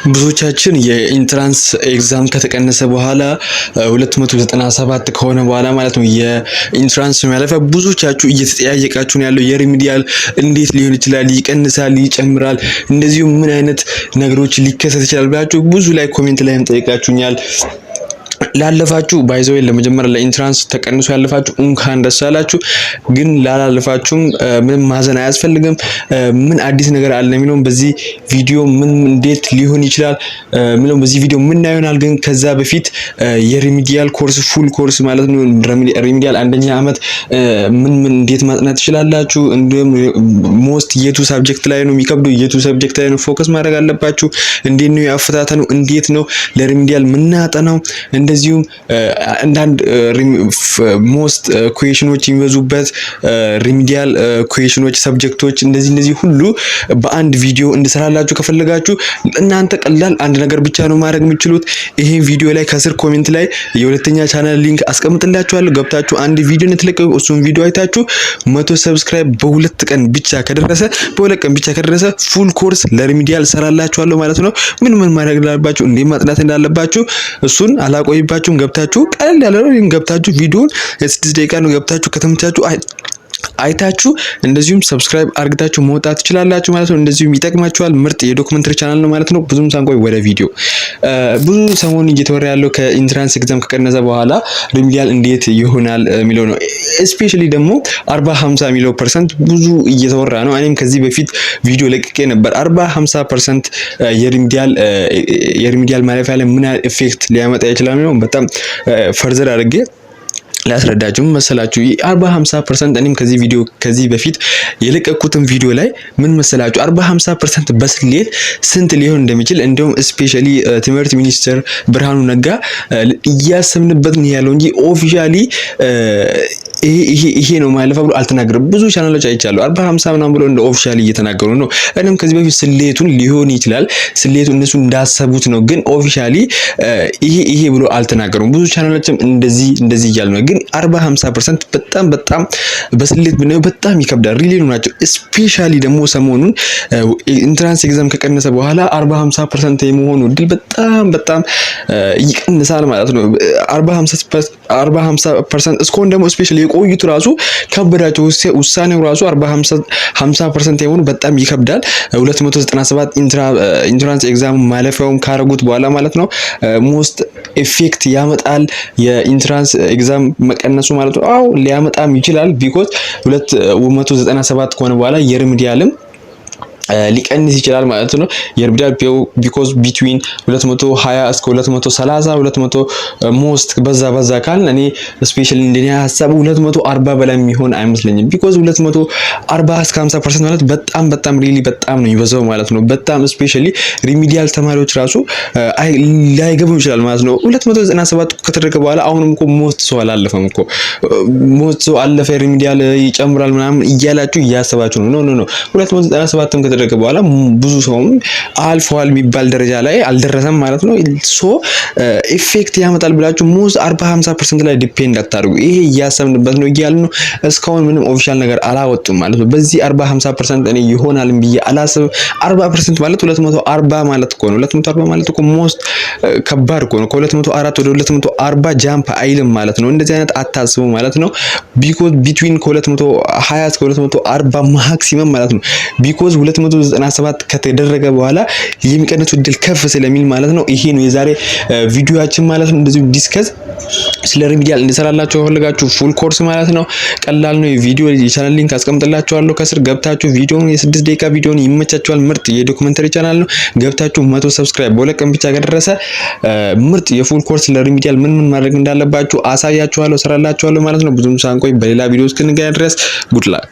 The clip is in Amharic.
ብዙዎቻችን የኢንትራንስ ኤግዛም ከተቀነሰ በኋላ 297 ከሆነ በኋላ ማለት ነው የኢንትራንስ ማለፊያ ብዙዎቻችሁ እየተጠያየቃችሁ ነው ያለው። የሪሚዲያል እንዴት ሊሆን ይችላል? ይቀንሳል፣ ይጨምራል፣ እንደዚሁ ምን አይነት ነገሮች ሊከሰት ይችላል ብላችሁ ብዙ ላይ ኮሜንት ላይም ጠይቃችሁኛል። ላለፋችሁ ባይዘው ለመጀመሪያ ለኢንትራንስ ተቀንሶ ያለፋችሁ እንኳን ደስ አላችሁ። ግን ላላለፋችሁም ምንም ማዘን አያስፈልግም። ምን አዲስ ነገር አለ የሚለው በዚህ ቪዲዮ ምን እንዴት ሊሆን ይችላል ምንም በዚህ ቪዲዮ ምን ይሆናል። ግን ከዛ በፊት የሪሚዲያል ኮርስ ፉል ኮርስ ማለት ነው ሪሚዲያል አንደኛ አመት ምን እንዴት ማጥናት ትችላላችሁ፣ እንዲሁም ሞስት የቱ ሰብጀክት ላይ ነው የሚከብደው፣ የቱ ሰብጀክት ላይ ነው ፎከስ ማድረግ አለባችሁ፣ እንዴት ነው ያፈታተኑ፣ እንዴት ነው ለሪሚዲያል ምናጠናው፣ እንደዚሁም አንዳንድ ሞስት ኩዌሽኖች የሚበዙበት ሪሚዲያል ኩዌሽኖች ሰብጀክቶች እንደዚህ ሁሉ በአንድ ቪዲዮ እንድሰራላችሁ ከፈለጋችሁ እናንተ ቀላል አንድ ነገር ብቻ ነው ማድረግ የምትችሉት። ይሄ ቪዲዮ ላይ ከስር ኮሜንት ላይ የሁለተኛ ቻናል ሊንክ አስቀምጥላችኋለሁ። ገብታችሁ አንድ ቪዲዮ እንትለቀቁ እሱን ቪዲዮ አይታችሁ 100 ሰብስክራይብ በሁለት ቀን ብቻ ከደረሰ ፉል ኮርስ ለሪሚዲያል ሰራላችኋለሁ ማለት ነው። ምን ማድረግ እንዳለባችሁ እንዴት ማጥናት እንዳለባችሁ እሱን አላቆይባችሁም። ገብታችሁ ቀለል ያለ ነው ገብታችሁ ቪዲዮን የ6 ደቂቃ ነው ገብታችሁ ከተመቻችሁ አይታችሁ እንደዚሁም ሰብስክራይብ አርግታችሁ መውጣት ትችላላችሁ ማለት ነው። እንደዚሁም ይጠቅማችኋል። ምርጥ የዶክመንተሪ ቻናል ነው ማለት ነው። ብዙም ሳንቆይ ወደ ቪዲዮ ብዙ ሰሞኑን እየተወራ ያለው ከኢንትራንስ ኤግዛም ከቀነሰ በኋላ ሪሚዲያል እንዴት ይሆናል የሚለው ነው። ስፔሻሊ ደግሞ 40-50 የሚለው ፐርሰንት ብዙ እየተወራ ነው። እኔም ከዚህ በፊት ቪዲዮ ለቅቄ ነበር 40-50% የሪሚዲያል ማለፊያ ላይ ምን ኢፌክት ሊያመጣ ይችላል ነው በጣም ፈርዘር አድርጌ ላስረዳችሁ መሰላችሁ። 40-50% እኔም ከዚህ በፊት የለቀኩትን ቪዲዮ ላይ ምን መሰላችሁ 40-50% በስሌት ስንት ሊሆን እንደሚችል እንደውም ስፔሻሊ ትምህርት ሚኒስትር ብርሃኑ ነጋ እያሰብንበት ነው ያለው እንጂ ኦፊሻሊ ይሄ ነው ማለፈ ብሎ አልተናገረም። ብዙ ቻናሎች አይቻሉ 40-50 ምናምን ብሎ እንደ ኦፊሻሊ እየተናገሩ ነው። እኔም ከዚህ በፊት ስሌቱን ሊሆን ይችላል ስሌቱ እነሱ እንዳሰቡት ነው፣ ግን ኦፊሻሊ ይሄ ብሎ አልተናገሩም። ብዙ ቻናሎችም እንደዚህ እያሉ ነው። ግን 40-50% በጣም በስሌት ብናየው በጣም ይከብዳል። ሪሊ ነው ናቸው። ስፔሻሊ ደግሞ ሰሞኑን ኢንትራንስ ኤግዛም ከቀነሰ በኋላ 40-50% የመሆኑ እድል በጣም ይቀንሳል ማለት ነው። 40-50% እስኮን ደግሞ ስፔሻሊ የቆዩት ራሱ ከበዳቸው ውሳኔው ራሱ 40-50% የሆኑ በጣም ይከብዳል። 297 ኢንትራንስ ኤግዛም ማለፊያውን ካረጉት በኋላ ማለት ነው ሞስት ኢፌክት ያመጣል የኢንትራንስ ኤግዛም መቀነሱ ማለት ነው። አው ሊያመጣም ይችላል ቢኮዝ 297 ከሆነ በኋላ የሪሚዲያልም ሊቀንስ ይችላል ማለት ነው። የሪሚዲያል ቢኮዝ ቢትዊን 220 እስከ 230 200 ሞስት በዛ ካልን እኔ ስፔሻሊ እንደኔ ሐሳቡ 240 በላይ የሚሆን አይመስለኝም። ቢኮዝ 240 እስከ 50% ማለት በጣም ሪሊ በጣም ነው ይበዛው ማለት ነው። በጣም ስፔሻሊ ሪሚዲያል ተማሪዎች ራሱ ላይገቡ ይችላል ማለት ነው። 297 ከተደረገ በኋላ አሁንም እኮ ሞስት ሰው አላለፈም እኮ ሞስት ሰው አለፈ ሪሚዲያል ይጨምራል ምናምን እያላችሁ እያሰባችሁ ነው። ኖ 297 ከተደረገ በኋላ ብዙ ሰውም አልፏል የሚባል ደረጃ ላይ አልደረሰም ማለት ነው። ሶ ኢፌክት ያመጣል ብላችሁ ሞስት 40-50% ላይ ዲፔንድ አታርጉ። ይሄ እያሰብንበት ነው እያልን ነው። እስካሁን ምንም ኦፊሻል ነገር አላወጡም ማለት ነው። በዚህ 40-50% እኔ ይሆናል ብዬ አላስብም። 40% ማለት 240 ማለት እኮ ነው። 240 ማለት እኮ ሞስት ከባድ እኮ ነው። ከ204 ወደ 240 ጃምፕ አይልም ማለት ነው። እንደዚህ አይነት አታስቡ ማለት ነው። ቢኮዝ ቢትዊን ከ220 እስከ 240 ማክሲመም ማለት ነው። ቢኮዝ 297 ከተደረገ በኋላ የሚቀነሱ እድል ከፍ ስለሚል ማለት ነው። ይሄ ነው የዛሬ ቪዲዮአችን ማለት ነው። እንደዚህ ዲስከስ ስለ ሪሚዲያል እንሰራላችሁ ፈልጋችሁ ፉል ኮርስ ማለት ነው። ቀላል ነው። የቪዲዮ የቻናል ሊንክ አስቀምጥላችኋለሁ ከስር ገብታችሁ ቪዲዮውን የ6 ደቂቃ ቪዲዮውን ይመቻችኋል። ምርጥ የዶክመንተሪ ቻናል ነው። ገብታችሁ 100 ሰብስክራይብ በሁለት ቀን ብቻ ከደረሰ ምርጥ የፉል ኮርስ ለሪሚዲያል ምን ማድረግ እንዳለባችሁ አሳያችኋለሁ፣ ሰራላችኋለሁ ማለት ነው። ብዙም ሳንቆይ በሌላ ቪዲዮ እስክንገናኝ ድረስ ጉድ ላክ።